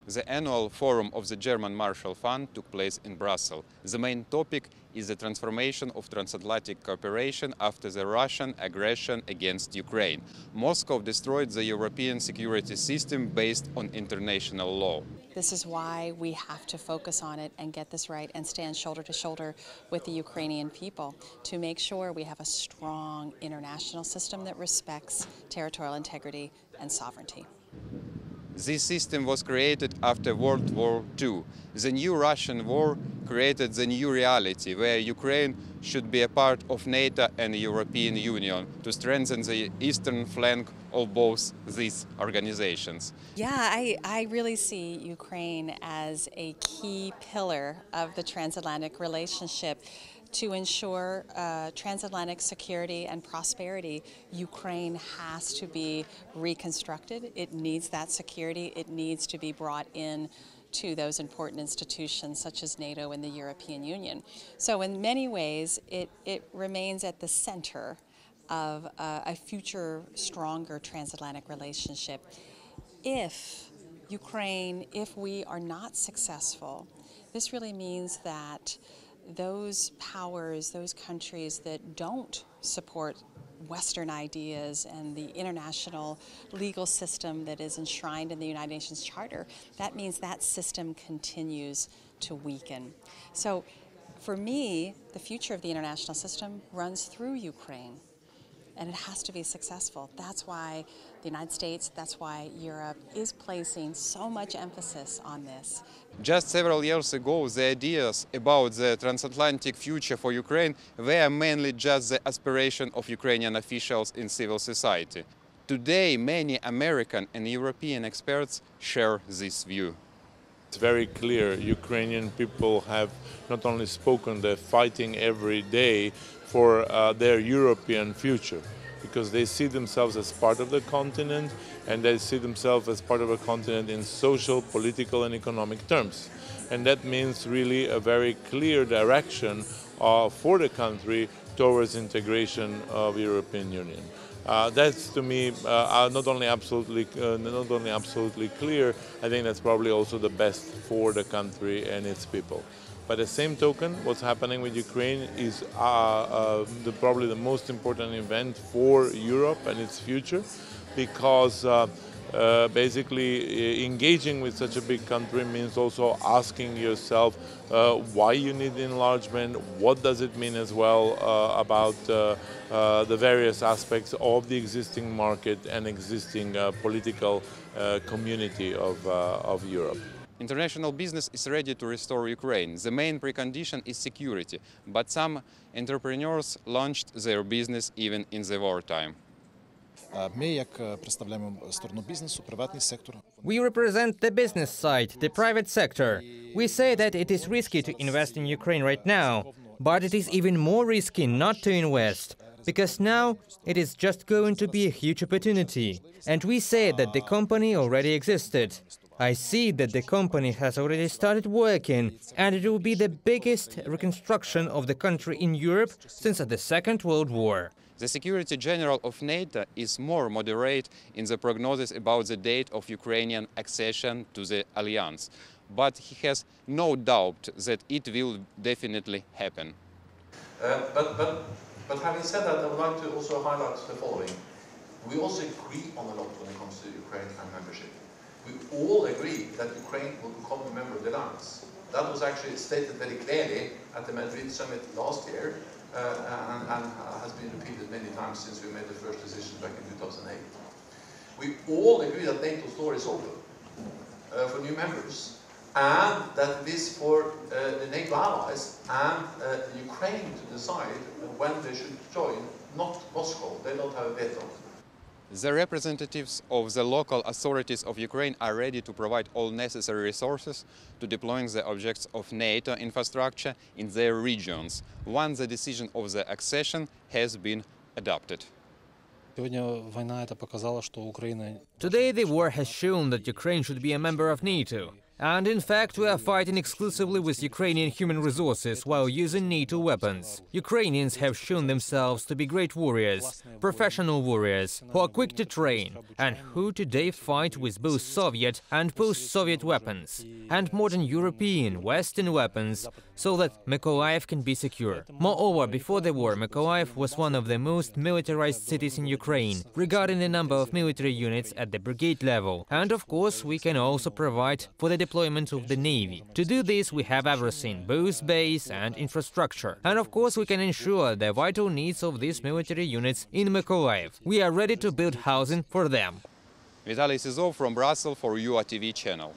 The annual forum of the German Marshall Fund took place in Brussels. The main topic is the transformation of transatlantic cooperation after the Russian aggression against Ukraine. Moscow destroyed the European security system based on international law. This is why we have to focus on it and get this right and stand shoulder to shoulder with the Ukrainian people to make sure we have a strong international system that respects territorial integrity and sovereignty. This system was created after World War II. The new Russian war created the new reality where Ukraine should be a part of NATO and the European Union to strengthen the eastern flank of both these organizations. Yeah, I really see Ukraine as a key pillar of the transatlantic relationship. To ensure transatlantic security and prosperity, Ukraine has to be reconstructed. It needs that security. It needs to be brought in to those important institutions such as NATO and the European Union. So in many ways, it remains at the center of a future stronger transatlantic relationship. If we are not successful, this really means that those powers, those countries that don't support Western ideas and the international legal system that is enshrined in the United Nations Charter, that means that system continues to weaken. So for me, the future of the international system runs through Ukraine, and it has to be successful. That's why the United States, that's why Europe is placing so much emphasis on this. Just several years ago, the ideas about the transatlantic future for Ukraine were mainly just the aspiration of Ukrainian officials in civil society. Today, many American and European experts share this view. It's very clear Ukrainian people have not only spoken, they're fighting every day for their European future, because they see themselves as part of the continent, and they see themselves as part of a continent in social, political and economic terms. And that means really a very clear direction for the country towards integration of European Union. That's to me not only absolutely clear, I think that's probably also the best for the country and its people. By the same token, what's happening with Ukraine is probably the most important event for Europe and its future, because basically engaging with such a big country means also asking yourself why you need enlargement, what does it mean as well about the various aspects of the existing market and existing political community of Europe. International business is ready to restore Ukraine. The main precondition is security, but some entrepreneurs launched their business even in the wartime. We represent the business side, the private sector. We say that it is risky to invest in Ukraine right now, but it is even more risky not to invest, because now it is just going to be a huge opportunity. And we say that the company already existed. I see that the company has already started working, and it will be the biggest reconstruction of the country in Europe since the Second World War. The Secretary General of NATO is more moderate in the prognosis about the date of Ukrainian accession to the alliance, but he has no doubt that it will definitely happen. But having said that, I would like to also highlight the following. We also agree on a lot when it comes to Ukraine and membership. We all agree that Ukraine will become a member of the alliance. That was actually stated very clearly at the Madrid summit last year and has been repeated many times since we made the first decision back in 2008. We all agree that NATO's door is open for new members, and that it is for the NATO allies and Ukraine to decide when they should join, not Moscow. They don't have a veto. The representatives of the local authorities of Ukraine are ready to provide all necessary resources to deploying the objects of NATO infrastructure in their regions, once the decision of the accession has been adopted. Today the war has shown that Ukraine should be a member of NATO. And in fact, we are fighting exclusively with Ukrainian human resources while using NATO weapons. Ukrainians have shown themselves to be great warriors, professional warriors, who are quick to train, and who today fight with both Soviet and post-Soviet weapons, and modern European, Western weapons, so that Mykolaiv can be secure. Moreover, before the war, Mykolaiv was one of the most militarized cities in Ukraine, regarding the number of military units at the brigade level. And of course, we can also provide for the deployment of the Navy. To do this, we have everything, both base and infrastructure. And of course, we can ensure the vital needs of these military units in Mykolaiv. We are ready to build housing for them. Vitaly Sizov from Brussels for UATV channel.